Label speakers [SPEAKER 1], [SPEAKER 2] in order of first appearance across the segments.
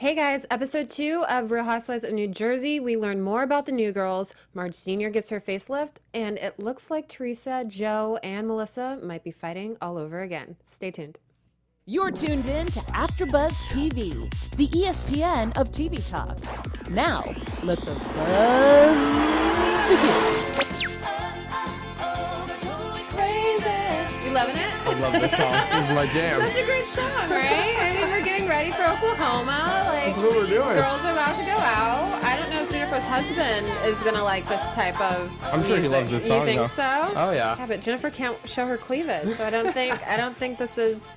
[SPEAKER 1] Hey guys, episode 2 of Real Housewives of New Jersey. We learn more about the new girls. Marg Sr. gets her facelift, and it looks like Teresa, Joe, and Melissa might be fighting all over again. Stay tuned.
[SPEAKER 2] You're tuned in to AfterBuzz TV, the ESPN of TV talk. Now, let the buzz begin.
[SPEAKER 1] You loving it?
[SPEAKER 3] I love this song. This is my jam.
[SPEAKER 1] Such a great song, right? I mean, we're getting ready for Oklahoma. Like,
[SPEAKER 3] That's what we're doing.
[SPEAKER 1] Girls are about to go out. I don't know if Jennifer's husband is gonna like this type of
[SPEAKER 3] I'm sure he
[SPEAKER 1] music.
[SPEAKER 3] loves this song,
[SPEAKER 1] You think
[SPEAKER 3] though.
[SPEAKER 1] so?
[SPEAKER 3] Oh, yeah.
[SPEAKER 1] Yeah, but Jennifer can't show her cleavage, so I don't think this is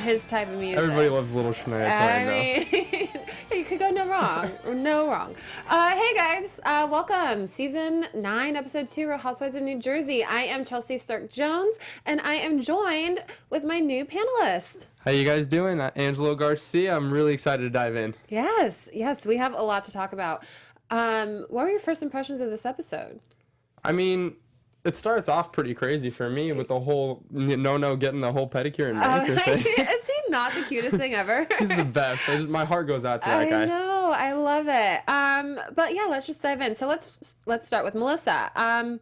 [SPEAKER 1] his type of music.
[SPEAKER 3] Everybody loves Little Shania Twain,
[SPEAKER 1] mean, you could go no wrong. No wrong. Hey guys, welcome. Season 9, episode 2, Real Housewives of New Jersey. I am Chelsea Stark-Jones, and I am joined with my new panelist.
[SPEAKER 3] How you guys doing? Angelo Garcia. I'm really excited to dive in.
[SPEAKER 1] Yes, we have a lot to talk about. What were your first impressions of this episode?
[SPEAKER 3] I mean, it starts off pretty crazy for me with the whole no getting the whole pedicure and manicure thing.
[SPEAKER 1] Is he not the cutest thing ever?
[SPEAKER 3] He's the best. My heart goes out to that guy.
[SPEAKER 1] I know, I love it. But yeah, let's just dive in. So let's start with Melissa.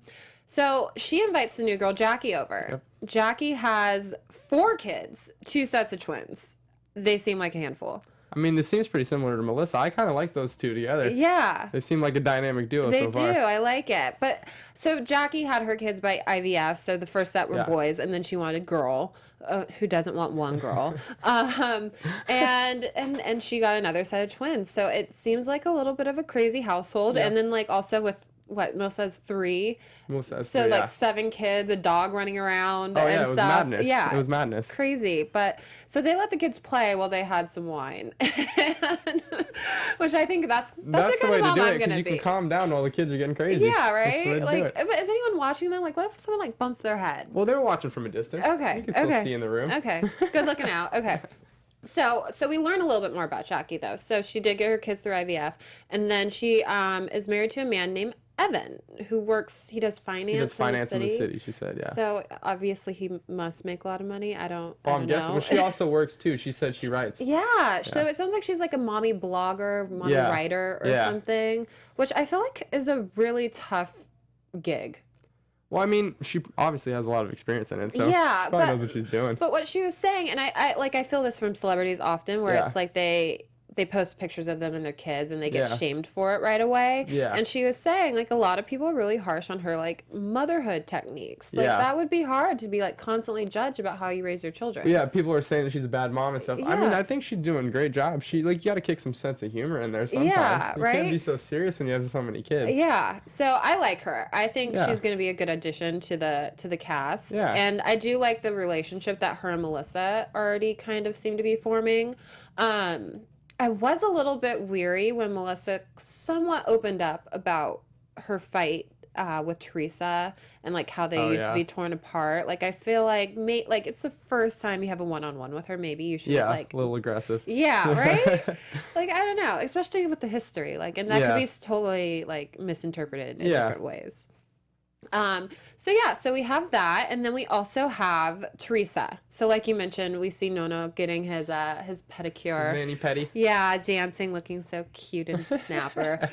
[SPEAKER 1] So she invites the new girl Jackie over.
[SPEAKER 3] Yep.
[SPEAKER 1] Jackie has 4 kids, 2 sets of twins. They seem like a handful.
[SPEAKER 3] I mean, this seems pretty similar to Melissa. I kind of like those two together.
[SPEAKER 1] Yeah.
[SPEAKER 3] They seem like a dynamic duo
[SPEAKER 1] They
[SPEAKER 3] so far.
[SPEAKER 1] do. I like it. But so Jackie had her kids by IVF. So the first set were boys, and then she wanted a girl. Who doesn't want one girl? And she got another set of twins. So it seems like a little bit of a crazy household.
[SPEAKER 3] Yeah.
[SPEAKER 1] And then like also with what Melissa has 3.
[SPEAKER 3] Melissa has
[SPEAKER 1] So
[SPEAKER 3] 3,
[SPEAKER 1] like
[SPEAKER 3] yeah.
[SPEAKER 1] 7 kids, a dog running around,
[SPEAKER 3] Oh,
[SPEAKER 1] and
[SPEAKER 3] yeah, it was
[SPEAKER 1] stuff.
[SPEAKER 3] madness.
[SPEAKER 1] Yeah,
[SPEAKER 3] It was madness.
[SPEAKER 1] crazy. But so they let the kids play while they had some wine, which I think that's the
[SPEAKER 3] That's the
[SPEAKER 1] kind
[SPEAKER 3] way
[SPEAKER 1] of
[SPEAKER 3] to
[SPEAKER 1] mom
[SPEAKER 3] do
[SPEAKER 1] I'm
[SPEAKER 3] it, because
[SPEAKER 1] gonna
[SPEAKER 3] you
[SPEAKER 1] be.
[SPEAKER 3] can calm down while the kids are getting crazy.
[SPEAKER 1] Yeah,
[SPEAKER 3] That's the way
[SPEAKER 1] right.
[SPEAKER 3] to do
[SPEAKER 1] Like,
[SPEAKER 3] it.
[SPEAKER 1] but is anyone watching them? Like, what if someone like bumps their head?
[SPEAKER 3] Well, they were watching from a distance.
[SPEAKER 1] Okay.
[SPEAKER 3] You can still
[SPEAKER 1] okay.
[SPEAKER 3] see in the room.
[SPEAKER 1] Okay. Good looking out. Okay. So we learn a little bit more about Jackie though. So she did get her kids through IVF, and then she is married to a man named Evan who does finance.
[SPEAKER 3] He does finance
[SPEAKER 1] in the city.
[SPEAKER 3] she said, yeah.
[SPEAKER 1] So obviously he must make a lot of money. I don't
[SPEAKER 3] I'm guessing.
[SPEAKER 1] know.
[SPEAKER 3] Well, she also works too. She said she writes.
[SPEAKER 1] Yeah. So it sounds like she's like a mommy blogger, mommy writer or something, which I feel like is a really tough gig.
[SPEAKER 3] Well, I mean, she obviously has a lot of experience in it, so
[SPEAKER 1] Yeah,
[SPEAKER 3] she probably
[SPEAKER 1] but-
[SPEAKER 3] knows what she's doing.
[SPEAKER 1] But what she was saying, and I feel this from celebrities often, where
[SPEAKER 3] Yeah.
[SPEAKER 1] it's like they post pictures of them and their kids and they get
[SPEAKER 3] Yeah.
[SPEAKER 1] shamed for it right away.
[SPEAKER 3] Yeah.
[SPEAKER 1] And she was saying like a lot of people are really harsh on her like motherhood techniques. Like
[SPEAKER 3] Yeah.
[SPEAKER 1] that would be hard to be like constantly judged about how you raise your children.
[SPEAKER 3] Yeah, people are saying that she's a bad mom and stuff. I mean,
[SPEAKER 1] Yeah.
[SPEAKER 3] I think she's doing a great job. She you got to kick some sense of humor in there sometimes.
[SPEAKER 1] Yeah,
[SPEAKER 3] You
[SPEAKER 1] right?
[SPEAKER 3] can't be so serious when you have so many kids.
[SPEAKER 1] Yeah, so I like her. I think
[SPEAKER 3] Yeah.
[SPEAKER 1] she's going to be a good addition to the cast.
[SPEAKER 3] Yeah.
[SPEAKER 1] And I do like the relationship that her and Melissa already kind of seem to be forming. I was a little bit weary when Melissa somewhat opened up about her fight with Teresa and like how they used to be torn apart. Like I feel like it's the first time you have a one-on-one with her. Maybe you should like
[SPEAKER 3] a little aggressive.
[SPEAKER 1] Yeah, right? Like, I don't know, especially with the history. Like, and that could
[SPEAKER 3] Yeah.
[SPEAKER 1] be totally, like, misinterpreted in
[SPEAKER 3] Yeah.
[SPEAKER 1] different ways. So we have that, and then we also have Teresa. So like you mentioned, we see Nono getting his pedicure.
[SPEAKER 3] Manny Petty.
[SPEAKER 1] Yeah, dancing, looking so cute and snapper.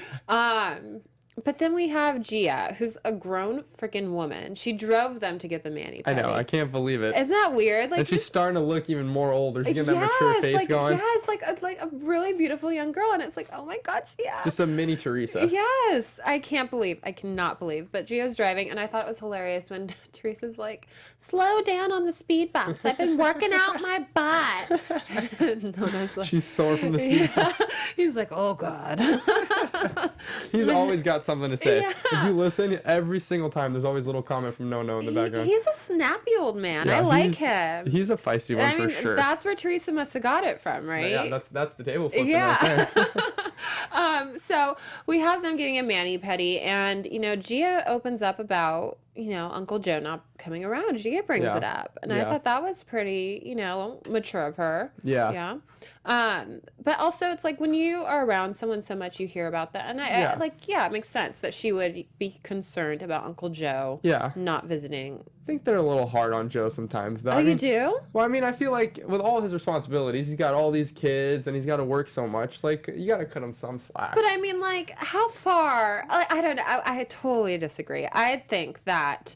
[SPEAKER 1] But then we have Gia, who's a grown freaking woman. She drove them to get the mani-pedi.
[SPEAKER 3] I know. I can't believe it.
[SPEAKER 1] Isn't that weird? Like,
[SPEAKER 3] And she's starting to look even more older. She's getting that mature face going.
[SPEAKER 1] Yes, like a really beautiful young girl, and it's like, oh my God, Gia.
[SPEAKER 3] Just a mini Teresa.
[SPEAKER 1] Yes, I cannot believe. But Gia's driving, and I thought it was hilarious when Teresa's like, slow down on the speed bumps. I've been working out my butt. And Nona's like,
[SPEAKER 3] She's sore from the speed.
[SPEAKER 1] yeah. He's like, oh God.
[SPEAKER 3] He's always got something to say.
[SPEAKER 1] Yeah.
[SPEAKER 3] If you listen, every single time there's always a little comment from No in the background.
[SPEAKER 1] He's a snappy old man.
[SPEAKER 3] Yeah,
[SPEAKER 1] I like him.
[SPEAKER 3] He's a feisty one
[SPEAKER 1] I mean,
[SPEAKER 3] for sure.
[SPEAKER 1] that's where Teresa must have got it from, right?
[SPEAKER 3] Yeah, that's the table flipping
[SPEAKER 1] Yeah.
[SPEAKER 3] right there.
[SPEAKER 1] So we have them getting a mani-pedi, and Gia opens up about Uncle Joe not coming around. Gia brings
[SPEAKER 3] Yeah.
[SPEAKER 1] it up. And I
[SPEAKER 3] Yeah.
[SPEAKER 1] thought that was pretty, mature of her.
[SPEAKER 3] Yeah.
[SPEAKER 1] Yeah. But also it's like when you are around someone so much, you hear about that. And it makes sense that she would be concerned about Uncle Joe
[SPEAKER 3] Yeah.
[SPEAKER 1] not visiting.
[SPEAKER 3] I think they're a little hard on Joe sometimes, though.
[SPEAKER 1] Oh, you do?
[SPEAKER 3] Well, I mean, I feel like with all his responsibilities, he's got all these kids and he's got to work so much. Like, you got to cut him some slack.
[SPEAKER 1] But I mean, like, how far? I don't know. I totally disagree. I think that,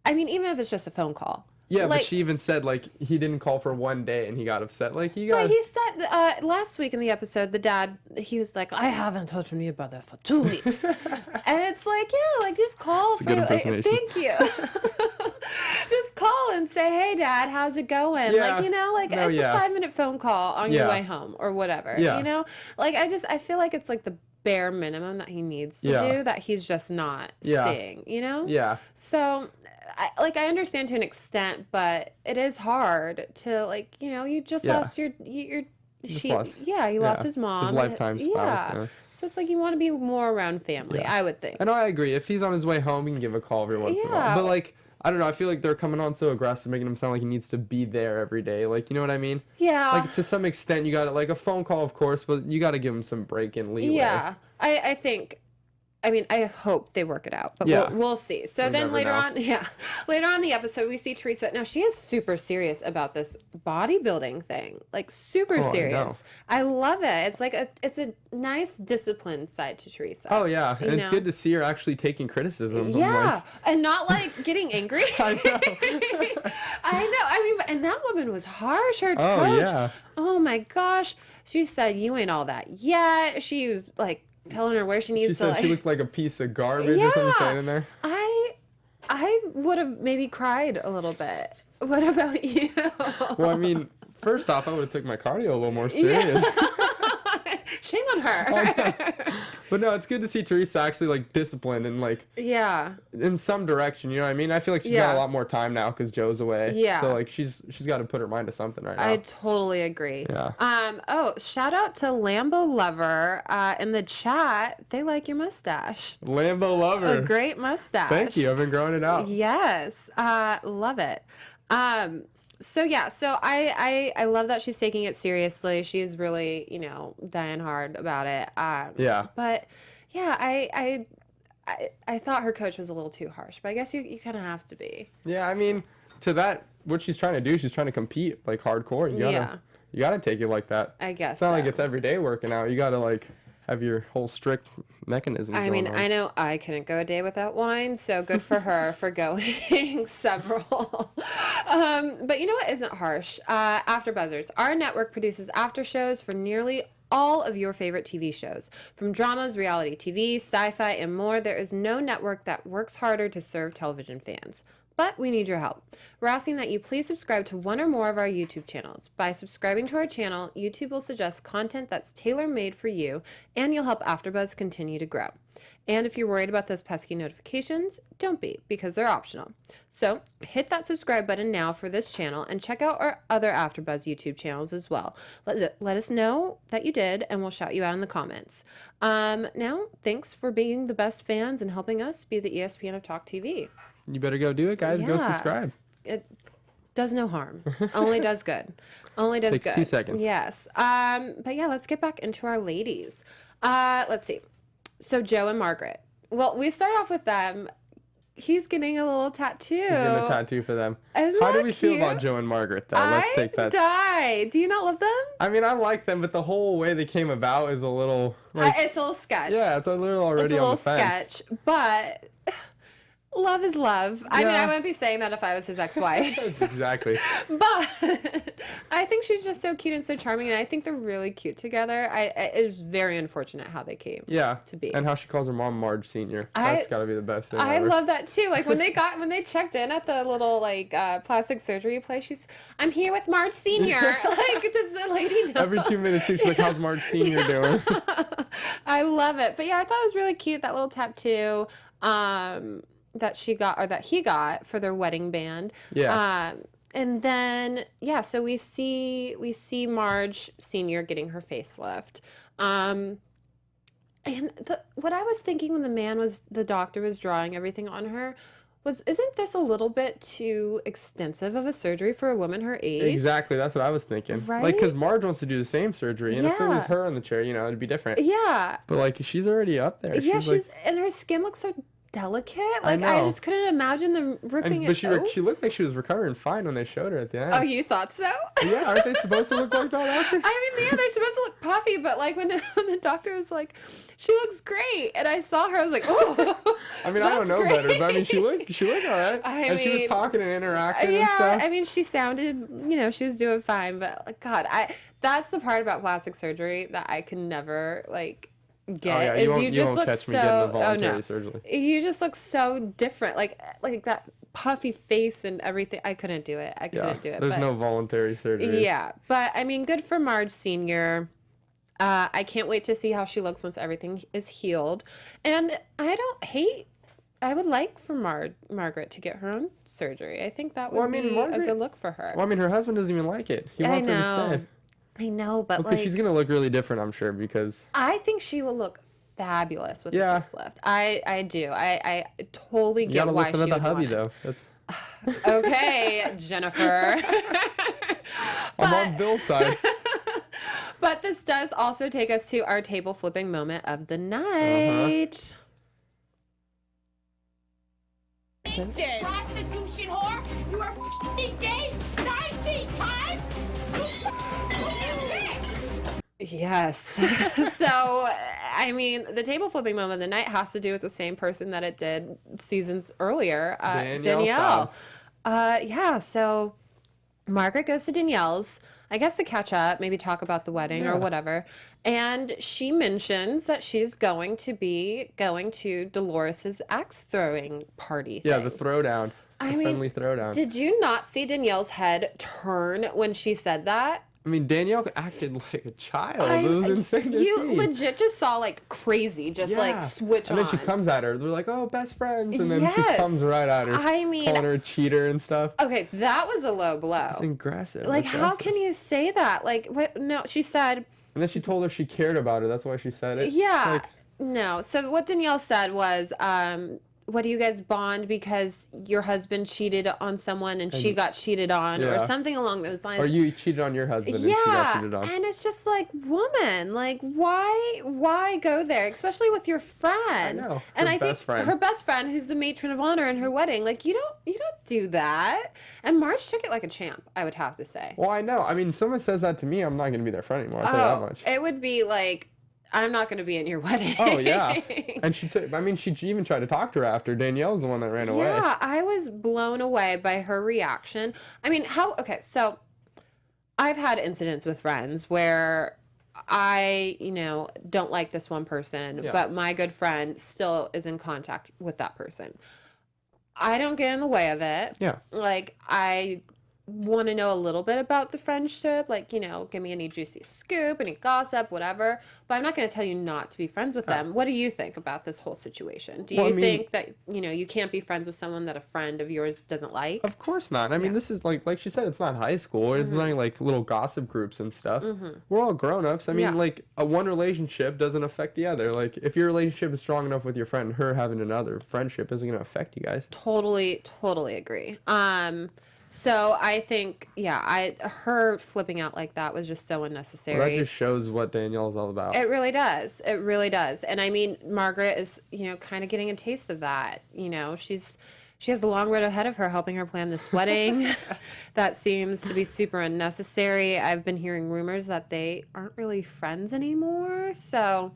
[SPEAKER 1] I mean, even if it's just a phone call.
[SPEAKER 3] Yeah,
[SPEAKER 1] like,
[SPEAKER 3] but she even said, like, he didn't call for one day and he got upset. Like, you got.
[SPEAKER 1] But he said last week in the episode, the dad, he was like, I haven't heard from your brother for 2 weeks. And it's like, yeah, like, just call.
[SPEAKER 3] It's a good impersonation.
[SPEAKER 1] Thank you. Just call and say, hey, Dad, how's it going?
[SPEAKER 3] Yeah.
[SPEAKER 1] Like, it's a 5-minute phone call on your way home or whatever.
[SPEAKER 3] Yeah.
[SPEAKER 1] Like, I feel like it's like the bare minimum that he needs to do that he's just not seeing,
[SPEAKER 3] Yeah.
[SPEAKER 1] So, I understand to an extent, but it is hard to, like, you just lost your
[SPEAKER 3] he
[SPEAKER 1] lost his mom.
[SPEAKER 3] His lifetime spouse. Yeah.
[SPEAKER 1] So it's like you want to be more around family, I would think.
[SPEAKER 3] I know, I agree. If he's on his way home, he can give a call every once in a while. But, like, I don't know. I feel like they're coming on so aggressive, making him sound like he needs to be there every day. Like, you know what I mean?
[SPEAKER 1] Yeah.
[SPEAKER 3] Like, to some extent, you got to, like, a phone call, of course, but you got to give him some break and leeway.
[SPEAKER 1] Yeah. I think, I hope they work it out, but we'll see. So
[SPEAKER 3] We
[SPEAKER 1] then
[SPEAKER 3] never
[SPEAKER 1] later
[SPEAKER 3] know.
[SPEAKER 1] later on in the episode, we see Teresa. Now, she is super serious about this bodybuilding thing, like super serious. I love it. It's like it's a nice disciplined side to Teresa.
[SPEAKER 3] Oh, yeah. And it's good to see her actually taking criticism.
[SPEAKER 1] Yeah. And not like getting angry.
[SPEAKER 3] I know.
[SPEAKER 1] I know. I mean, and that woman was harsh. Her
[SPEAKER 3] Oh,
[SPEAKER 1] coach.
[SPEAKER 3] yeah.
[SPEAKER 1] Oh, my gosh. She said, you ain't all that yet. She was like, telling her where she needs
[SPEAKER 3] She said
[SPEAKER 1] to.
[SPEAKER 3] she looked like a piece of garbage or something standing there.
[SPEAKER 1] I would have maybe cried a little bit. What about you?
[SPEAKER 3] Well, I mean, first off, I would have took my cardio a little more serious.
[SPEAKER 1] Shame on her.
[SPEAKER 3] But no, it's good to see Teresa actually like disciplined and like in some direction. You know what I mean? I feel like she's got a lot more time now because Joe's away.
[SPEAKER 1] Yeah.
[SPEAKER 3] So like she's got to put her mind to something right now.
[SPEAKER 1] I totally agree.
[SPEAKER 3] Yeah.
[SPEAKER 1] Oh, shout out to Lambo Lover in the chat. They like your mustache.
[SPEAKER 3] Lambo Lover.
[SPEAKER 1] A great mustache.
[SPEAKER 3] Thank you. I've been growing it out.
[SPEAKER 1] Yes. Love it. So I love that she's taking it seriously. She's really, dying hard about it. But yeah, I thought her coach was a little too harsh, but I guess you kind of have to be.
[SPEAKER 3] Yeah, I mean, to that, what she's trying to do, she's trying to compete like hardcore. You gotta take it like that.
[SPEAKER 1] I guess
[SPEAKER 3] it's not like it's every day working out. You gotta like have your whole strict mechanism.
[SPEAKER 1] I mean, I know I couldn't go a day without wine, so good for her for going several. But you know what isn't harsh? AfterBuzzers. Our network produces after shows for nearly all of your favorite TV shows. From dramas, reality TV, sci-fi, and more, there is no network that works harder to serve television fans. But we need your help. We're asking that you please subscribe to one or more of our YouTube channels. By subscribing to our channel, YouTube will suggest content that's tailor-made for you, and you'll help AfterBuzz continue to grow. And if you're worried about those pesky notifications, don't be, because they're optional. So hit that subscribe button now for this channel and check out our other AfterBuzz YouTube channels as well. Let us know that you did, and we'll shout you out in the comments. Now, thanks for being the best fans and helping us be the ESPN of Talk TV.
[SPEAKER 3] You better go do it, guys. Go subscribe.
[SPEAKER 1] It does no harm. Only does good. Only does
[SPEAKER 3] Takes
[SPEAKER 1] good.
[SPEAKER 3] 2 seconds.
[SPEAKER 1] Yes. But yeah, let's get back into our ladies. Let's see. So Joe and Margaret. Well, we start off with them. He's getting a little tattoo.
[SPEAKER 3] He's getting a tattoo for them.
[SPEAKER 1] Isn't
[SPEAKER 3] How do
[SPEAKER 1] that
[SPEAKER 3] we
[SPEAKER 1] cute?
[SPEAKER 3] feel about Joe and Margaret, though? Let's take that.
[SPEAKER 1] Die. Do you not love them?
[SPEAKER 3] I mean, I like them, but the whole way they came about is a little. Like,
[SPEAKER 1] It's a little sketch.
[SPEAKER 3] yeah, it's a little already on the fence.
[SPEAKER 1] It's a little sketch, but love is love. I mean, I wouldn't be saying that if I was his ex-wife.
[SPEAKER 3] That's exactly.
[SPEAKER 1] But I think she's just so cute and so charming, and I think they're really cute together. It was very unfortunate how they came to be.
[SPEAKER 3] And how she calls her mom Marg Sr. That's got to be the best thing
[SPEAKER 1] I
[SPEAKER 3] ever.
[SPEAKER 1] love that too. Like when they checked in at the little plastic surgery place, I'm here with Marge Sr. Like, does the lady know?
[SPEAKER 3] Every 2 minutes, she's like, how's Marg Sr. doing?
[SPEAKER 1] I love it. But yeah, I thought it was really cute, that little tattoo. That she got, or that he got, for their wedding band.
[SPEAKER 3] Yeah.
[SPEAKER 1] And then so we see Marge Sr. getting her facelift. And what I was thinking when the doctor was drawing everything on her, isn't this a little bit too extensive of a surgery for a woman her age?
[SPEAKER 3] Exactly, that's what I was thinking.
[SPEAKER 1] Right?
[SPEAKER 3] Like, because Marge wants to do the same surgery, and if it was
[SPEAKER 1] Yeah.
[SPEAKER 3] her in the chair, it'd be different.
[SPEAKER 1] Yeah.
[SPEAKER 3] But, like, she's already up there.
[SPEAKER 1] Yeah,
[SPEAKER 3] she's like,
[SPEAKER 1] and her skin looks so delicate.
[SPEAKER 3] I
[SPEAKER 1] Like, I
[SPEAKER 3] know.
[SPEAKER 1] just couldn't imagine them ripping
[SPEAKER 3] but
[SPEAKER 1] it
[SPEAKER 3] she
[SPEAKER 1] out.
[SPEAKER 3] she looked like she was recovering fine when they showed her at the end.
[SPEAKER 1] Oh, you thought so?
[SPEAKER 3] Yeah, aren't they supposed to look like that after?
[SPEAKER 1] I mean, yeah, they're supposed to look puffy, but like when the doctor was like, she looks great, and I saw her, I was like, oh.
[SPEAKER 3] I mean, I don't know better, but I mean, she looked all right.
[SPEAKER 1] I
[SPEAKER 3] She was
[SPEAKER 1] mean,
[SPEAKER 3] talking and interacting
[SPEAKER 1] yeah,
[SPEAKER 3] and stuff.
[SPEAKER 1] I mean, she sounded, she was doing fine, but like, God, that's the part about plastic surgery that I can never get.
[SPEAKER 3] Oh, yeah,
[SPEAKER 1] is
[SPEAKER 3] you won't
[SPEAKER 1] look
[SPEAKER 3] catch
[SPEAKER 1] so,
[SPEAKER 3] me getting a voluntary
[SPEAKER 1] no.
[SPEAKER 3] surgery.
[SPEAKER 1] You just look so different, like that puffy face and everything. I couldn't do it. I couldn't do it.
[SPEAKER 3] There's
[SPEAKER 1] but,
[SPEAKER 3] no voluntary surgery.
[SPEAKER 1] Yeah, but I mean, good for Marge Sr. I can't wait to see how she looks once everything is healed. And I would like for Margaret to get her own surgery. I think that would be a good look for her.
[SPEAKER 3] Well, I mean, her husband doesn't even like it. He wants her to stay.
[SPEAKER 1] I know, but
[SPEAKER 3] Because she's gonna look really different, I'm sure, because
[SPEAKER 1] I think she will look fabulous with the facelift. I do. I totally
[SPEAKER 3] you
[SPEAKER 1] get
[SPEAKER 3] gotta
[SPEAKER 1] why
[SPEAKER 3] listen
[SPEAKER 1] she
[SPEAKER 3] to the
[SPEAKER 1] would
[SPEAKER 3] hubby
[SPEAKER 1] want it.
[SPEAKER 3] though. That's
[SPEAKER 1] Okay, Jennifer.
[SPEAKER 3] I'm on Bill's side.
[SPEAKER 1] But this does also take us to our table flipping moment of the night.
[SPEAKER 4] Prostitution whore! You are f***ing gay 19 times!
[SPEAKER 1] Yes. So, I mean, the table flipping moment of the night has to do with the same person that it did seasons earlier, Danielle. Yeah, so Margaret goes to Danielle's, I guess to catch up, maybe talk about the wedding or whatever. And she mentions that she's going to be going to Dolores's axe throwing party thing.
[SPEAKER 3] Yeah, the throwdown.
[SPEAKER 1] I
[SPEAKER 3] The
[SPEAKER 1] mean,
[SPEAKER 3] friendly throwdown.
[SPEAKER 1] Did you not see Danielle's head turn when she said that?
[SPEAKER 3] I mean, Danielle acted like a child. It was insane to see.
[SPEAKER 1] You legit just saw like crazy, just like switch on.
[SPEAKER 3] And then she comes at her. They're like, oh, best friends. And then she
[SPEAKER 1] Yes.
[SPEAKER 3] comes right at her.
[SPEAKER 1] I mean-
[SPEAKER 3] calling her a cheater and stuff.
[SPEAKER 1] Okay, that was a low blow.
[SPEAKER 3] It's aggressive.
[SPEAKER 1] Like, how can you say that? Like, what? No, she said,
[SPEAKER 3] And then she told her she cared about her. That's why she said it.
[SPEAKER 1] yeah.
[SPEAKER 3] Like,
[SPEAKER 1] No. So what Danielle said was, what do you guys bond because your husband cheated on someone and she got cheated on or
[SPEAKER 3] Yeah.
[SPEAKER 1] something along those lines.
[SPEAKER 3] or you cheated on your husband and she got cheated on.
[SPEAKER 1] And it's just like, woman, like why go there, especially with your friend?
[SPEAKER 3] I know.
[SPEAKER 1] And
[SPEAKER 3] Her
[SPEAKER 1] I
[SPEAKER 3] best
[SPEAKER 1] think
[SPEAKER 3] friend.
[SPEAKER 1] her best friend, who's the matron of honor in her wedding, like you don't do that. And Marge took it like a champ, I would have to say.
[SPEAKER 3] Well, I know. I mean, someone says that to me, I'm not going to be their friend anymore. I'll tell you that much.
[SPEAKER 1] It would be like, I'm not going to be in your wedding.
[SPEAKER 3] Oh, yeah. And she even tried to talk to her after. Danielle's the one that ran away.
[SPEAKER 1] Yeah, I was blown away by her reaction. I mean, so I've had incidents with friends where I, don't like this one person,
[SPEAKER 3] Yeah.
[SPEAKER 1] but my good friend still is in contact with that person. I don't get in the way of it.
[SPEAKER 3] Yeah.
[SPEAKER 1] Like, I want to know a little bit about the friendship, like, give me any juicy scoop, any gossip, whatever, but I'm not going to tell you not to be friends with them. What do you think about this whole situation? Do you think that, you can't be friends with someone that a friend of yours doesn't like?
[SPEAKER 3] Of course not. I mean, this is like she said, it's not high school. It's not like little gossip groups and stuff. We're all grown-ups. I mean, like one relationship doesn't affect the other. Like if your relationship is strong enough with your friend, her having another friendship isn't going to affect you guys.
[SPEAKER 1] Totally agree. So I think, her flipping out like that was just so unnecessary.
[SPEAKER 3] Well, that just shows what Danielle's all about.
[SPEAKER 1] It really does. It really does. And I mean, Margaret is, kind of getting a taste of that. She has a long road ahead of her helping her plan this wedding. That seems to be super unnecessary. I've been hearing rumors that they aren't really friends anymore. So,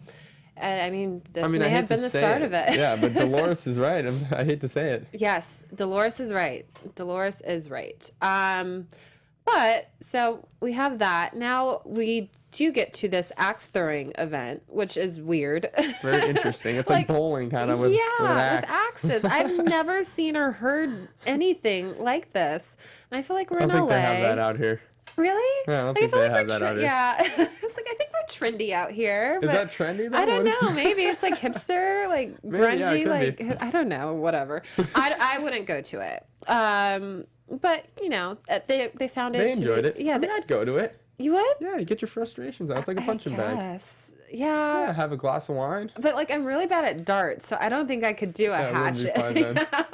[SPEAKER 1] I mean, this may have been the start of it.
[SPEAKER 3] Yeah, but Dolores is right. I hate to say it.
[SPEAKER 1] Yes, Dolores is right. Dolores is right. But so we have that. Now we do get to this axe throwing event, which is weird.
[SPEAKER 3] Very interesting. It's like bowling kind of with an axe.
[SPEAKER 1] With axes. I've never seen or heard anything like this. And I feel like we're
[SPEAKER 3] I
[SPEAKER 1] in
[SPEAKER 3] don't
[SPEAKER 1] LA.
[SPEAKER 3] think they have that out here.
[SPEAKER 1] Really?
[SPEAKER 3] Yeah, I don't
[SPEAKER 1] Like,
[SPEAKER 3] think
[SPEAKER 1] feel
[SPEAKER 3] they
[SPEAKER 1] like
[SPEAKER 3] have
[SPEAKER 1] we're
[SPEAKER 3] that out here.
[SPEAKER 1] Yeah. It's like I think we're trendy out here.
[SPEAKER 3] Is
[SPEAKER 1] but
[SPEAKER 3] that trendy though?
[SPEAKER 1] I don't know. Maybe it's like hipster, like
[SPEAKER 3] Maybe, yeah, it
[SPEAKER 1] grungy,
[SPEAKER 3] could
[SPEAKER 1] like
[SPEAKER 3] be.
[SPEAKER 1] I don't know, whatever. I wouldn't go to it. But they found it.
[SPEAKER 3] They enjoyed it.
[SPEAKER 1] Yeah,
[SPEAKER 3] I mean, I'd go to it.
[SPEAKER 1] You would?
[SPEAKER 3] Yeah, you get your frustrations out. It's like a punching bag.
[SPEAKER 1] Yes. Yeah.
[SPEAKER 3] Yeah, have a glass of wine.
[SPEAKER 1] But like I'm really bad at darts, so I don't think I could do a hatchet.
[SPEAKER 3] It wouldn't be fun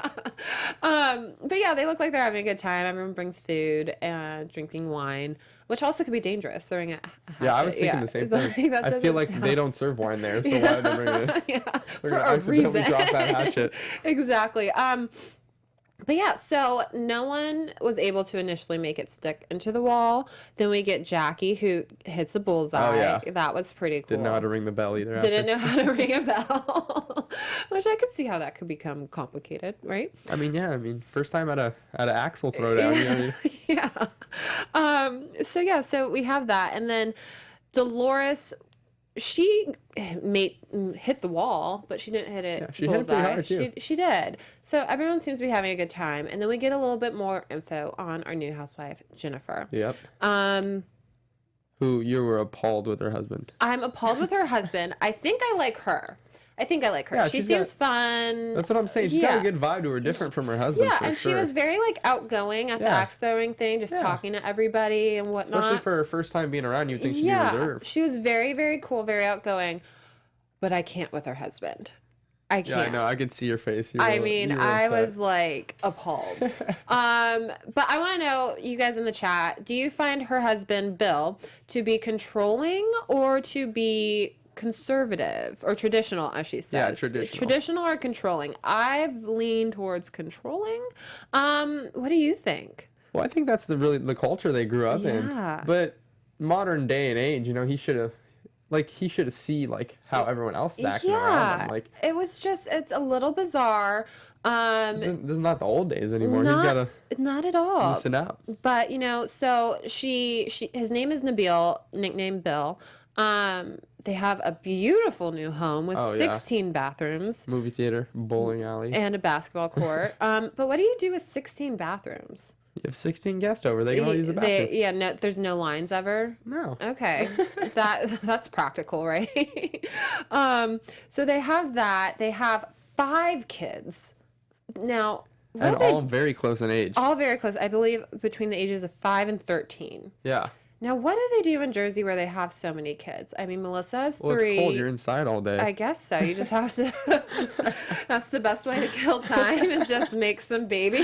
[SPEAKER 3] then.
[SPEAKER 1] But yeah, they look like they're having a good time. Everyone brings food and drinking wine, which also could be dangerous throwing a hatchet.
[SPEAKER 3] Yeah, I was thinking the same thing. I feel like they don't serve wine there, so why would they bring it?
[SPEAKER 1] Yeah,
[SPEAKER 3] They're
[SPEAKER 1] for
[SPEAKER 3] gonna
[SPEAKER 1] a
[SPEAKER 3] accidentally
[SPEAKER 1] reason.
[SPEAKER 3] drop that hatchet.
[SPEAKER 1] Exactly. But yeah, so no one was able to initially make it stick into the wall. Then we get Jackie, who hits a bullseye.
[SPEAKER 3] Oh, yeah.
[SPEAKER 1] That was pretty cool.
[SPEAKER 3] Didn't know how to ring the bell either.
[SPEAKER 1] Didn't know how to ring a bell, which I could see how that could become complicated, right?
[SPEAKER 3] I mean, yeah. I mean, first time at an axle throwdown. You know what I mean?
[SPEAKER 1] Yeah. So we have that, and then Dolores, she hit the wall, but she didn't hit it.
[SPEAKER 3] Yeah, she hit it pretty hard, too.
[SPEAKER 1] She did. So everyone seems to be having a good time, and then we get a little bit more info on our new housewife, Jennifer.
[SPEAKER 3] Yep. Who you were appalled with her husband.
[SPEAKER 1] I'm appalled with her husband. I think I like her.
[SPEAKER 3] Yeah,
[SPEAKER 1] she seems fun.
[SPEAKER 3] That's what I'm saying. She's got a good vibe to her, different from her husband.
[SPEAKER 1] Yeah,
[SPEAKER 3] for
[SPEAKER 1] and
[SPEAKER 3] sure.
[SPEAKER 1] she was very like outgoing at the axe throwing thing, just talking to everybody and whatnot.
[SPEAKER 3] Especially for her first time being around, you'd think she'd be reserved.
[SPEAKER 1] She was very, very cool, very outgoing. But I can't with her husband. I can't.
[SPEAKER 3] Yeah, I know. I could see your face.
[SPEAKER 1] I was like appalled. But I want to know, you guys in the chat, do you find her husband, Bill, to be controlling or to be conservative or traditional, as she says?
[SPEAKER 3] Yeah, traditional.
[SPEAKER 1] Traditional or controlling? I've leaned towards controlling. What do you think?
[SPEAKER 3] Well, I think that's the culture they grew up in. But modern day and age, he should have. Like, he should see, like, how everyone else is acting around him. Like,
[SPEAKER 1] it's a little bizarre.
[SPEAKER 3] this is not the old days anymore.
[SPEAKER 1] Not,
[SPEAKER 3] He's got to
[SPEAKER 1] not at all.
[SPEAKER 3] loosen up.
[SPEAKER 1] But, so his name is Nabil, nicknamed Bill. They have a beautiful new home with 16 bathrooms.
[SPEAKER 3] Movie theater, bowling alley.
[SPEAKER 1] And a basketball court. But what do you do with 16 bathrooms?
[SPEAKER 3] You have 16 guests over. They can all use the bathroom.
[SPEAKER 1] No, there's no lines ever?
[SPEAKER 3] No.
[SPEAKER 1] Okay. That's practical, right? So they have that. They have 5 kids. Now,
[SPEAKER 3] and all very close in age.
[SPEAKER 1] All very close. I believe between the ages of 5 and 13.
[SPEAKER 3] Yeah.
[SPEAKER 1] Now, what do they do in Jersey where they have so many kids? I mean, Melissa has 3.
[SPEAKER 3] Well, it's cold. You're inside all day.
[SPEAKER 1] I guess so. You just have to. That's the best way to kill time is just make some babies.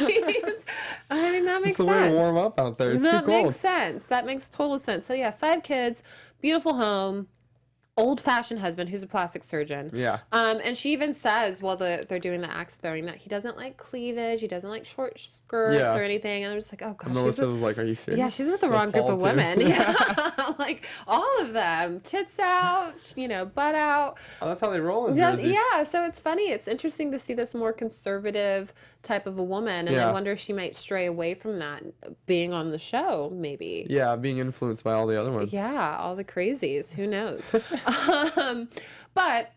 [SPEAKER 1] I mean, that makes sense.
[SPEAKER 3] It's the way to warm up out there. It's too cold.
[SPEAKER 1] That makes sense. That makes total sense. So, yeah, 5 kids, beautiful home. Old-fashioned husband who's a plastic surgeon.
[SPEAKER 3] Yeah.
[SPEAKER 1] And she even says, while they're doing the axe throwing, that he doesn't like cleavage, he doesn't like short skirts or anything. And I'm just like, oh gosh.
[SPEAKER 3] And Melissa was like, "Are you serious?"
[SPEAKER 1] Yeah, she's with the wrong group of women. Yeah, like all of them, tits out, butt out.
[SPEAKER 3] Oh, that's how they roll in Jersey.
[SPEAKER 1] Yeah. So it's funny. It's interesting to see this more conservative type of a woman, and I wonder if she might stray away from that being on the show, maybe.
[SPEAKER 3] Yeah, being influenced by all the other ones.
[SPEAKER 1] Yeah, all the crazies. Who knows? But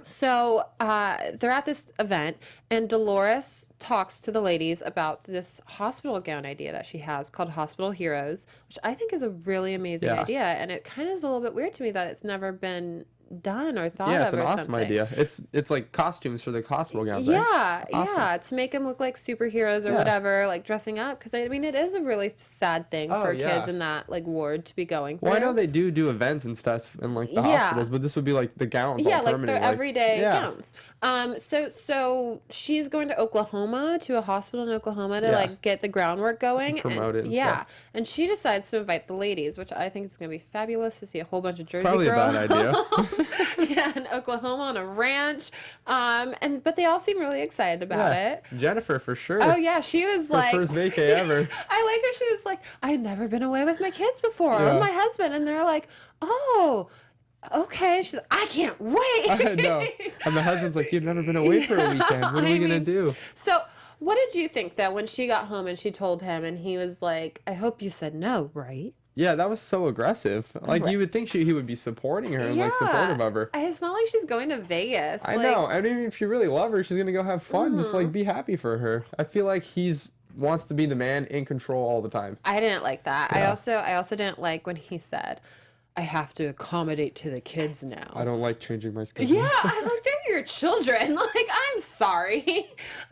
[SPEAKER 1] so they're at this event, and Dolores talks to the ladies about this hospital gown idea that she has called Hospital Heroes, which I think is a really amazing idea. And it kind of is a little bit weird to me that it's never been done or thought of.
[SPEAKER 3] Yeah, it's an
[SPEAKER 1] or
[SPEAKER 3] awesome
[SPEAKER 1] something.
[SPEAKER 3] idea. It's like costumes for the hospital gowns.
[SPEAKER 1] Yeah,
[SPEAKER 3] awesome.
[SPEAKER 1] yeah, to make them look like superheroes or whatever, like dressing up. Because I mean, it is a really sad thing for kids in that like ward to be going through.
[SPEAKER 3] Well, I know they do events and stuff in like the hospitals, but this would be like the gowns.
[SPEAKER 1] Yeah,
[SPEAKER 3] all
[SPEAKER 1] like
[SPEAKER 3] permanent,
[SPEAKER 1] their everyday gowns. So she's going to Oklahoma, to a hospital in Oklahoma to like get the groundwork going.
[SPEAKER 3] Promote it and stuff.
[SPEAKER 1] And she decides to invite the ladies, which I think is going to be fabulous to see a whole bunch of Jersey
[SPEAKER 3] Probably
[SPEAKER 1] girls.
[SPEAKER 3] a bad idea.
[SPEAKER 1] Yeah, in Oklahoma on a ranch. But they all seem really excited about it.
[SPEAKER 3] Jennifer, for sure.
[SPEAKER 1] Oh, yeah, she was
[SPEAKER 3] Her
[SPEAKER 1] like...
[SPEAKER 3] first vacay ever.
[SPEAKER 1] I like her. She was like, I've never been away with my kids before, or my husband. And they're like, oh... Okay, she's like, I can't wait.
[SPEAKER 3] I know. And the husband's like, you've never been away for a weekend. What are we going to do?
[SPEAKER 1] So, what did you think, though, when she got home and she told him and he was like, I hope you said no, right?
[SPEAKER 3] Yeah, that was so aggressive. Like, you would think he would be supporting her and, like, supportive of her.
[SPEAKER 1] It's not like she's going to Vegas.
[SPEAKER 3] I know. I mean, if you really love her, she's going to go have fun. Just, like, be happy for her. I feel like wants to be the man in control all the time.
[SPEAKER 1] I didn't like that.
[SPEAKER 3] Yeah.
[SPEAKER 1] I also didn't like when he said, I have to accommodate to the kids now.
[SPEAKER 3] I don't like changing my schedule.
[SPEAKER 1] Yeah, I'm like, they're your children. Like, I'm sorry.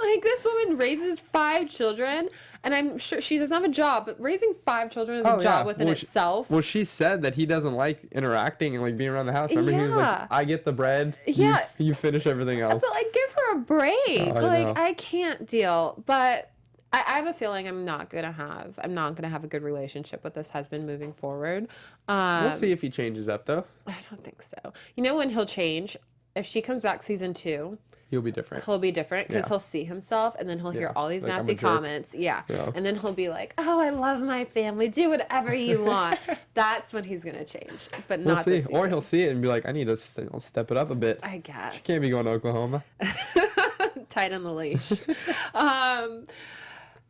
[SPEAKER 1] Like, this woman raises 5 children, And I'm sure she doesn't have a job, but raising 5 children is a job within itself.
[SPEAKER 3] Well, she said that he doesn't like interacting and like being around the house. Remember, he was like, I get the bread.
[SPEAKER 1] Yeah.
[SPEAKER 3] You finish everything else.
[SPEAKER 1] But like, give her a break.
[SPEAKER 3] Oh,
[SPEAKER 1] I can't deal. But I have a feeling I'm not gonna have a good relationship with this husband moving forward.
[SPEAKER 3] We'll see if he changes up though.
[SPEAKER 1] I don't think so. You know when he'll change? If she comes back season 2,
[SPEAKER 3] he'll be different.
[SPEAKER 1] He'll be different because he'll see himself, and then he'll hear all these
[SPEAKER 3] like,
[SPEAKER 1] nasty comments. Yeah, and then he'll be like, "Oh, I love my family. Do whatever you want." That's when he's gonna change, but
[SPEAKER 3] We'll
[SPEAKER 1] not
[SPEAKER 3] see.
[SPEAKER 1] this season.
[SPEAKER 3] Or he'll see it and be like, "I need to step it up a bit."
[SPEAKER 1] I guess.
[SPEAKER 3] She can't be going to Oklahoma.
[SPEAKER 1] Tight on the leash.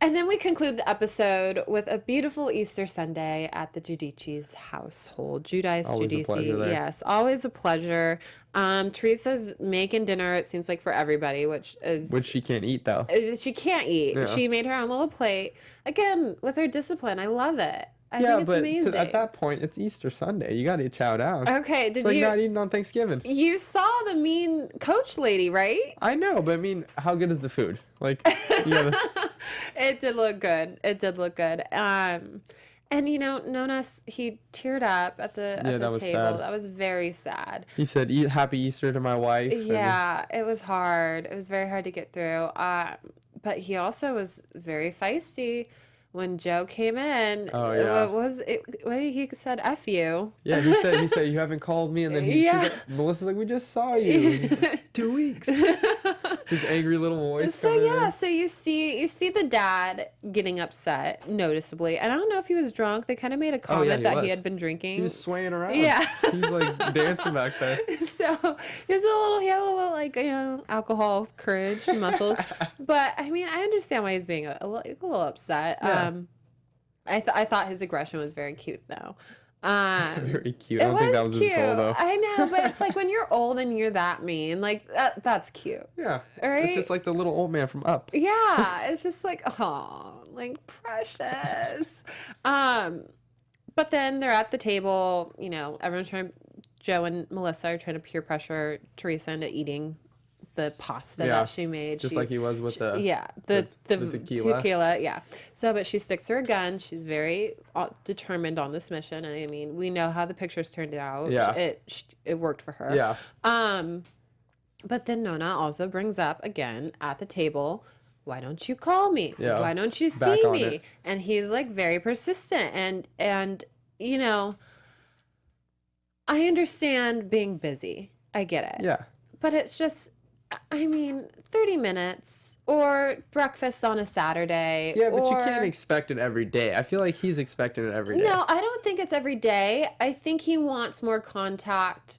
[SPEAKER 1] And then we conclude the episode with a beautiful Easter Sunday at the Giudices household. Giudice,
[SPEAKER 3] Always a
[SPEAKER 1] Giudice.
[SPEAKER 3] pleasure there.
[SPEAKER 1] Yes, always a pleasure. Teresa's making dinner, it seems like, for everybody, which
[SPEAKER 3] she can't eat though.
[SPEAKER 1] She can't eat.
[SPEAKER 3] Yeah.
[SPEAKER 1] She made her own little plate. Again, with her discipline. I love it. I think it's amazing.
[SPEAKER 3] At that point, it's Easter Sunday. You got to chow down.
[SPEAKER 1] Okay,
[SPEAKER 3] It's like not eating on Thanksgiving.
[SPEAKER 1] You saw the mean coach lady, right?
[SPEAKER 3] I know, but I mean, how good is the food? Like, you gotta...
[SPEAKER 1] It did look good. It did look good. And Nonas, he teared up at the table.
[SPEAKER 3] Sad.
[SPEAKER 1] That was very sad.
[SPEAKER 3] He said, "Happy Easter" to my wife.
[SPEAKER 1] Yeah, it was hard. It was very hard to get through. But he also was very feisty when Joe came in.
[SPEAKER 3] Oh yeah.
[SPEAKER 1] What did he said? F you.
[SPEAKER 3] Yeah, he said you haven't called me, and then she's like, Melissa's like, we just saw you. Like, 2 weeks. His angry little voice.
[SPEAKER 1] So you see the dad getting upset noticeably, and I don't know if he was drunk. They kind of made a comment that he had been drinking.
[SPEAKER 3] He was swaying around.
[SPEAKER 1] Yeah,
[SPEAKER 3] he's like dancing back there.
[SPEAKER 1] So he had a little like alcohol courage muscles, but I mean I understand why he's being a little upset.
[SPEAKER 3] Yeah.
[SPEAKER 1] I thought his aggression was very cute though.
[SPEAKER 3] Very cute. I don't think that was his goal though.
[SPEAKER 1] I know, but it's like when you're old and you're that mean, like that's cute.
[SPEAKER 3] Yeah.
[SPEAKER 1] Right?
[SPEAKER 3] It's just like the little old man from Up.
[SPEAKER 1] Yeah. It's just like, oh, like precious. But then they're at the table, everyone's Joe and Melissa are trying to peer pressure Teresa into eating the pasta that she made.
[SPEAKER 3] Just like he was with the
[SPEAKER 1] tequila. Yeah. So, but she sticks to her gun. She's very determined on this mission. And I mean, we know how the pictures turned out.
[SPEAKER 3] Yeah.
[SPEAKER 1] It worked for her.
[SPEAKER 3] Yeah.
[SPEAKER 1] But then Nona also brings up again at the table, why don't you call me?
[SPEAKER 3] Yeah.
[SPEAKER 1] Why don't you see me? And he's like very persistent. And I understand being busy. I get it.
[SPEAKER 3] Yeah.
[SPEAKER 1] But it's just, 30 minutes or breakfast on a Saturday.
[SPEAKER 3] Yeah, but you can't expect it every day. I feel like he's expecting it every day.
[SPEAKER 1] No, I don't think it's every day. I think he wants more contact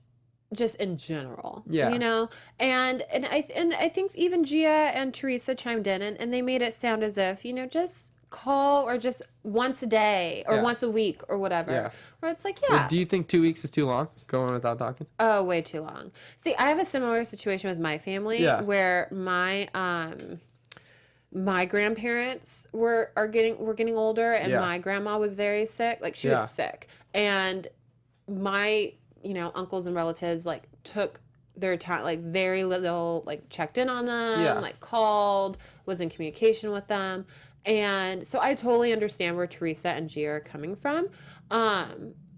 [SPEAKER 1] just in general.
[SPEAKER 3] Yeah.
[SPEAKER 1] And I think even Gia and Teresa chimed in and they made it sound as if, just call or just once a day or once a week or whatever.
[SPEAKER 3] Yeah.
[SPEAKER 1] Where it's like,
[SPEAKER 3] But do you think 2 weeks is too long going without talking?
[SPEAKER 1] Oh, way too long. See, I have a similar situation with my family where my grandparents were getting older and my grandma was very sick. Like she was sick. And my, uncles and relatives like took their time, like very little, like checked in on them, like called, was in communication with them. And so I totally understand where Teresa and Gia are coming from.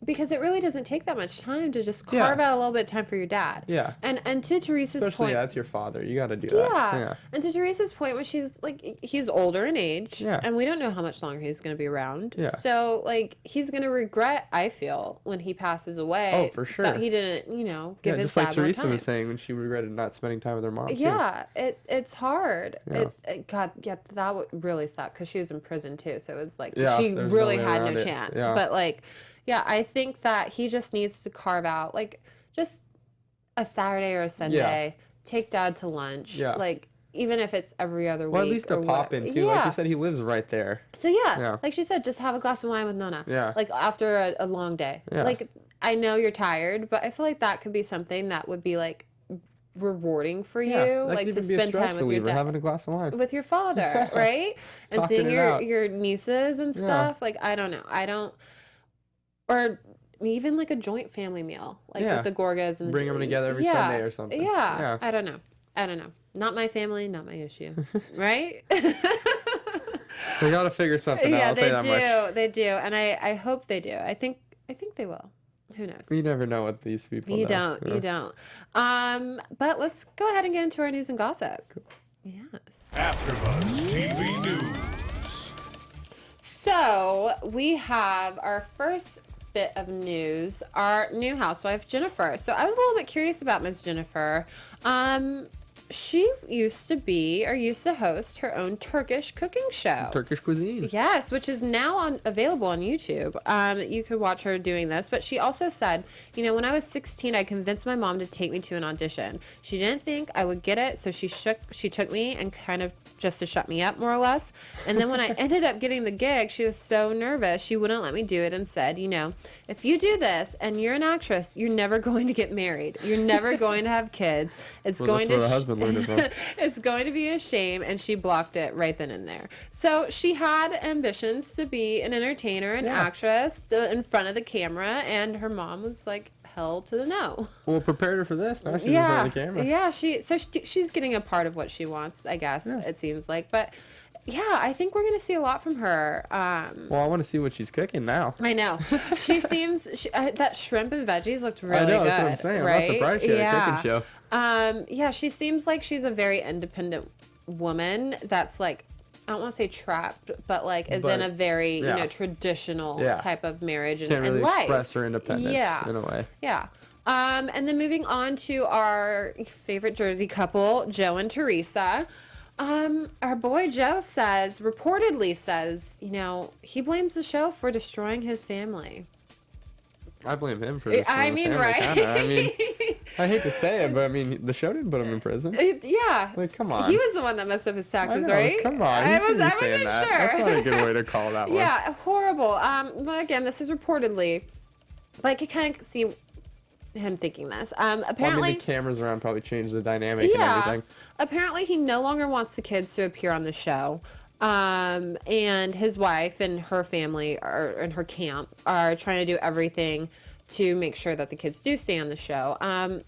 [SPEAKER 1] Because it really doesn't take that much time to just carve out a little bit of time for your dad.
[SPEAKER 3] Yeah.
[SPEAKER 1] And to Teresa's
[SPEAKER 3] Especially,
[SPEAKER 1] point.
[SPEAKER 3] that's your father. You got to do that.
[SPEAKER 1] Yeah. And to Teresa's point, when she's like, he's older in age.
[SPEAKER 3] Yeah.
[SPEAKER 1] And we don't know how much longer he's going to be around.
[SPEAKER 3] Yeah.
[SPEAKER 1] So, like, he's going to regret, I feel, when he passes away.
[SPEAKER 3] Oh, for sure.
[SPEAKER 1] That he didn't, give his
[SPEAKER 3] just like
[SPEAKER 1] dad more
[SPEAKER 3] Teresa
[SPEAKER 1] time.
[SPEAKER 3] was saying when she regretted not spending time with her mom.
[SPEAKER 1] Yeah. It's hard.
[SPEAKER 3] Yeah.
[SPEAKER 1] That would really suck because she was in prison too. So it was like,
[SPEAKER 3] Yeah,
[SPEAKER 1] she
[SPEAKER 3] there's
[SPEAKER 1] really
[SPEAKER 3] no way
[SPEAKER 1] had
[SPEAKER 3] around
[SPEAKER 1] no
[SPEAKER 3] it.
[SPEAKER 1] chance.
[SPEAKER 3] Yeah.
[SPEAKER 1] But, like, yeah, I think that he just needs to carve out, like, just a Saturday or a Sunday, take dad to lunch.
[SPEAKER 3] Yeah.
[SPEAKER 1] Like, even if it's every other week.
[SPEAKER 3] Well, at least a pop in, too.
[SPEAKER 1] Yeah.
[SPEAKER 3] Like you said, he lives right there.
[SPEAKER 1] So, yeah, like she said, just have a glass of wine with Nona.
[SPEAKER 3] Yeah.
[SPEAKER 1] Like, after a long day.
[SPEAKER 3] Yeah.
[SPEAKER 1] Like, I know you're tired, but I feel like that could be something that would be, like, rewarding for you.
[SPEAKER 3] That
[SPEAKER 1] Like,
[SPEAKER 3] could
[SPEAKER 1] to
[SPEAKER 3] even be a
[SPEAKER 1] spend
[SPEAKER 3] stress
[SPEAKER 1] time with your
[SPEAKER 3] reliever,
[SPEAKER 1] dad.
[SPEAKER 3] having a glass of wine.
[SPEAKER 1] With your father, right? And
[SPEAKER 3] Talking
[SPEAKER 1] seeing
[SPEAKER 3] it out.
[SPEAKER 1] your nieces and stuff. Like, I don't know. Or even like a joint family meal, like with the Gorgas and
[SPEAKER 3] bring them together every Sunday or something.
[SPEAKER 1] Yeah. I don't know. Not my family, not my issue, right?
[SPEAKER 3] They got to figure something out.
[SPEAKER 1] Yeah,
[SPEAKER 3] I'll tell you that much.
[SPEAKER 1] they do, and I hope they do. I think they will. Who knows?
[SPEAKER 3] You never know what these people
[SPEAKER 1] You
[SPEAKER 3] know.
[SPEAKER 1] don't. You don't. But let's go ahead and get into our news and gossip. Cool. Yes.
[SPEAKER 5] AfterBuzz TV News.
[SPEAKER 1] So we have our first bit of news, our new housewife, Jennifer. So I was a little bit curious about Miss Jennifer. She used to host her own Turkish cooking show.
[SPEAKER 3] Turkish cuisine.
[SPEAKER 1] Yes, which is now available on YouTube. You could watch her doing this. But she also said, when I was 16, I convinced my mom to take me to an audition. She didn't think I would get it, so she took me and kind of just to shut me up, more or less. And then when I ended up getting the gig, she was so nervous, she wouldn't let me do it and said, if you do this and you're an actress, you're never going to get married. You're never going to have kids. It's going
[SPEAKER 3] that's where the husband learned it from.
[SPEAKER 1] It's going to be a shame, and she blocked it right then and there. So she had ambitions to be an entertainer, an actress in front of the camera, and her mom was like, hell to the no.
[SPEAKER 3] Well, prepared her for this. Now she's in front of the camera.
[SPEAKER 1] Yeah, she's getting a part of what she wants, I guess, it seems like. But yeah, I think we're going to see a lot from her.
[SPEAKER 3] Well, I want to see what she's cooking now.
[SPEAKER 1] I know. She seems, that shrimp and veggies looked really good.
[SPEAKER 3] I know, that's what I'm saying.
[SPEAKER 1] Right?
[SPEAKER 3] I'm not surprised she had a cooking show.
[SPEAKER 1] Yeah, she seems like she's a very independent woman that's like, I don't want to say trapped, but like is in a very, traditional type of marriage and,
[SPEAKER 3] Can't really
[SPEAKER 1] life.
[SPEAKER 3] express her independence in a way.
[SPEAKER 1] Yeah. And then moving on to our favorite Jersey couple, Joe and Teresa. Our boy Joe reportedly says, he blames the show for destroying his family.
[SPEAKER 3] I blame him for this.
[SPEAKER 1] I mean, right?
[SPEAKER 3] I hate to say it, but the show didn't put him in prison.
[SPEAKER 1] Yeah.
[SPEAKER 3] Like, come on.
[SPEAKER 1] He was the one that messed up his taxes, right?
[SPEAKER 3] Come on.
[SPEAKER 1] I wasn't
[SPEAKER 3] sure. That's not a good way to call that one.
[SPEAKER 1] Yeah, horrible. But again, this is reportedly, like, I kind of see him thinking this. Apparently,
[SPEAKER 3] the cameras around probably changed the dynamic and everything.
[SPEAKER 1] Apparently, he no longer wants the kids to appear on the show. And his wife and her family and her camp are trying to do everything to make sure that the kids do stay on the show.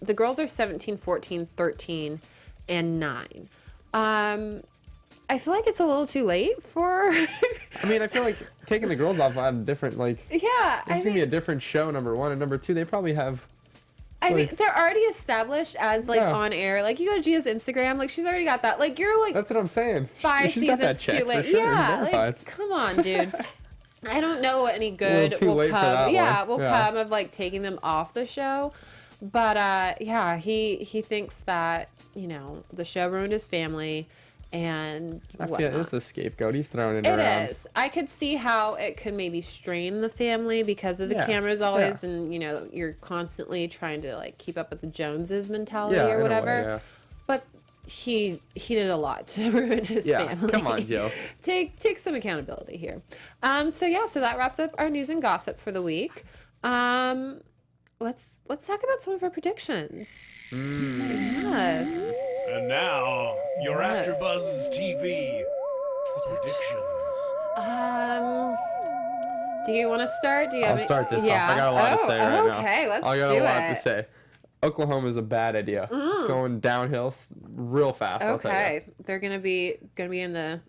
[SPEAKER 1] The girls are 17, 14, 13, and 9. I feel like it's a little too late for...
[SPEAKER 3] I feel like taking the girls off on different, there's going to be a different show, number one. And number two, they probably have...
[SPEAKER 1] they're already established as, on air. Like, you go to Gia's Instagram, she's already got that. You're,
[SPEAKER 3] That's what I'm saying.
[SPEAKER 1] 5
[SPEAKER 3] She's got that
[SPEAKER 1] seasons
[SPEAKER 3] check
[SPEAKER 1] too late.
[SPEAKER 3] for sure.
[SPEAKER 1] Yeah, come on, dude. I don't know what any good
[SPEAKER 3] too
[SPEAKER 1] will
[SPEAKER 3] late for
[SPEAKER 1] come.
[SPEAKER 3] that one.
[SPEAKER 1] Come of, taking them off the show. But, he thinks that, the show ruined his family and whatnot.
[SPEAKER 3] It's a scapegoat. He's throwing it
[SPEAKER 1] around.
[SPEAKER 3] It
[SPEAKER 1] is. I could see how it could maybe strain the family because of the cameras always, and you're constantly trying to keep up with the Joneses mentality or whatever. But he did a lot to ruin his family.
[SPEAKER 3] Come on, Joe.
[SPEAKER 1] Take some accountability here. So that wraps up our news and gossip for the week. Let's talk about some of our predictions. Yes.
[SPEAKER 5] And now, your AfterBuzz TV predictions.
[SPEAKER 1] Do you want to start?
[SPEAKER 3] I'll start this off. I got a lot to say right now.
[SPEAKER 1] Okay, let's do it.
[SPEAKER 3] I got a lot to say. Oklahoma is a bad idea. It's going downhill real fast. I'll tell you.
[SPEAKER 1] They're gonna be in the.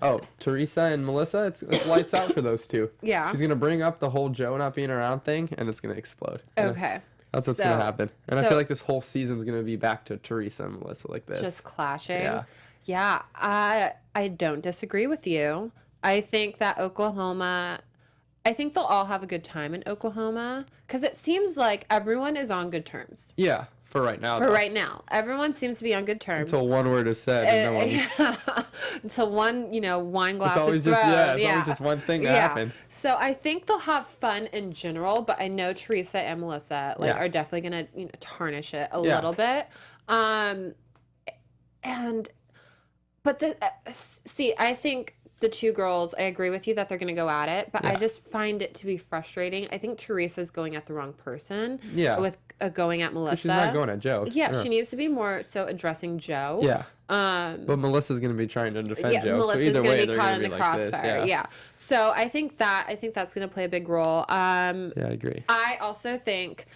[SPEAKER 3] Oh, Teresa and Melissa, it's lights out for those two.
[SPEAKER 1] Yeah.
[SPEAKER 3] She's gonna bring up the whole Joe not being around thing, and it's gonna explode.
[SPEAKER 1] Okay.
[SPEAKER 3] That's what's gonna happen. And I feel like this whole season's gonna be back to Teresa and Melissa like this.
[SPEAKER 1] Just clashing.
[SPEAKER 3] Yeah.
[SPEAKER 1] Yeah. I don't disagree with you. I think that Oklahoma. I think they'll all have a good time in Oklahoma because it seems like everyone is on good terms.
[SPEAKER 3] Yeah, for right now.
[SPEAKER 1] Right now, everyone seems to be on good terms.
[SPEAKER 3] Until one word is said, and no one.
[SPEAKER 1] Until one, wine glass
[SPEAKER 3] it's always
[SPEAKER 1] is thrown.
[SPEAKER 3] It's always just one thing to happen.
[SPEAKER 1] So I think they'll have fun in general, but I know Teresa and Melissa are definitely gonna tarnish it a little bit. I think. The two girls, I agree with you that they're going to go at it, but I just find it to be frustrating. I think Teresa's going at the wrong person with going at Melissa.
[SPEAKER 3] She's not going at Joe.
[SPEAKER 1] Yeah, she needs to be more so addressing Joe.
[SPEAKER 3] Yeah. But Melissa's going to be trying to defend Joe.
[SPEAKER 1] Melissa's
[SPEAKER 3] so either
[SPEAKER 1] going
[SPEAKER 3] way,
[SPEAKER 1] to be caught in the crossfire. Yeah. So I think that's going to play a big role.
[SPEAKER 3] Yeah, I agree.
[SPEAKER 1] I also think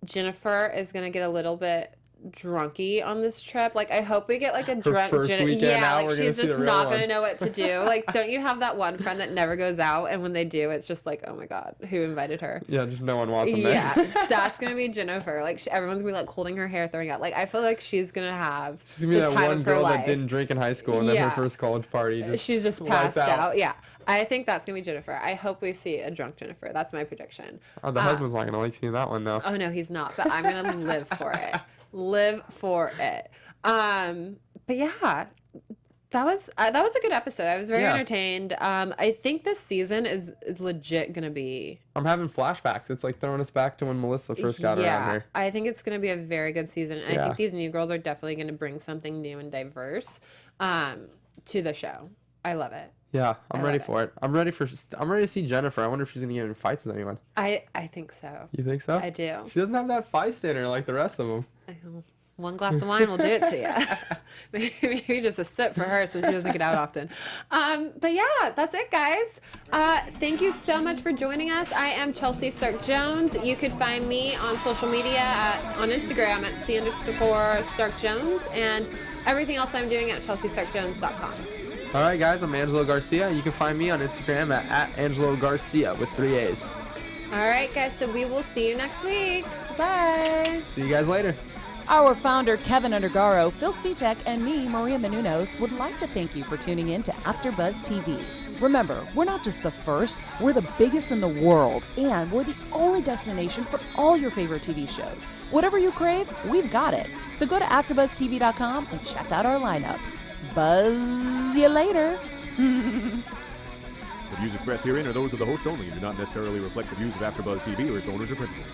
[SPEAKER 1] Jennifer is going to get a little bit drunky on this trip. Like, I hope we get like a drunk
[SPEAKER 3] first weekend out,
[SPEAKER 1] like
[SPEAKER 3] we're
[SPEAKER 1] she's
[SPEAKER 3] gonna see
[SPEAKER 1] just
[SPEAKER 3] the
[SPEAKER 1] not
[SPEAKER 3] real
[SPEAKER 1] gonna
[SPEAKER 3] one.
[SPEAKER 1] know what to do. Like, don't you have that one friend that never goes out, and when they do, it's just like, oh my god, who invited her?
[SPEAKER 3] Yeah, just no one wants them there.
[SPEAKER 1] Yeah, that's gonna be Jennifer. Like, everyone's gonna be like holding her hair, throwing out. Like, I feel like she's gonna have
[SPEAKER 3] She's gonna be
[SPEAKER 1] the
[SPEAKER 3] that
[SPEAKER 1] time
[SPEAKER 3] one
[SPEAKER 1] of her
[SPEAKER 3] girl
[SPEAKER 1] life.
[SPEAKER 3] that didn't drink in high school, and then
[SPEAKER 1] Yeah.
[SPEAKER 3] her first college party.
[SPEAKER 1] She's just
[SPEAKER 3] wiped
[SPEAKER 1] passed out. Yeah, I think that's gonna be Jennifer. I hope we see a drunk Jennifer. That's my prediction.
[SPEAKER 3] Oh, the husband's not gonna like seeing that one though.
[SPEAKER 1] Oh no, he's not. But I'm gonna live for it. Live for it. But yeah, that was a good episode. I was very
[SPEAKER 3] Yeah.
[SPEAKER 1] entertained. I think this season is legit gonna be.
[SPEAKER 3] I'm having flashbacks. It's like throwing us back to when Melissa first got around here.
[SPEAKER 1] I think it's gonna be a very good season. And I
[SPEAKER 3] Yeah.
[SPEAKER 1] think these new girls are definitely gonna bring something new and diverse to the show. I love it.
[SPEAKER 3] Yeah, I'm
[SPEAKER 1] I
[SPEAKER 3] ready
[SPEAKER 1] love
[SPEAKER 3] for it. I'm ready to see Jennifer. I wonder if she's gonna get in fights with anyone.
[SPEAKER 1] I think so.
[SPEAKER 3] You think so?
[SPEAKER 1] I do.
[SPEAKER 3] She doesn't have that feist in her like the rest of them.
[SPEAKER 1] One glass of wine will do it to you. Maybe just a sip for her so she doesn't get out often. But yeah, that's it, guys. Thank you so much for joining us. I am Chelsea Stark-Jones. You could find me on social media on Instagram at C_Stark-Jones and everything else I'm doing at ChelseaStarkJones.com.
[SPEAKER 3] All right, guys. I'm Angelo Garcia. You can find me on Instagram at Angelo Garcia with 3 A's.
[SPEAKER 1] All right, guys. So we will see you next week. Bye.
[SPEAKER 3] See you guys later.
[SPEAKER 2] Our founder, Keven Undergaro, Phil Svitek, and me, Maria Menounos, would like to thank you for tuning in to AfterBuzz TV. Remember, we're not just the first, we're the biggest in the world, and we're the only destination for all your favorite TV shows. Whatever you crave, we've got it. So go to AfterBuzzTV.com and check out our lineup. Buzz you later.
[SPEAKER 6] The views expressed herein are those of the hosts only and do not necessarily reflect the views of AfterBuzz TV or its owners or principals.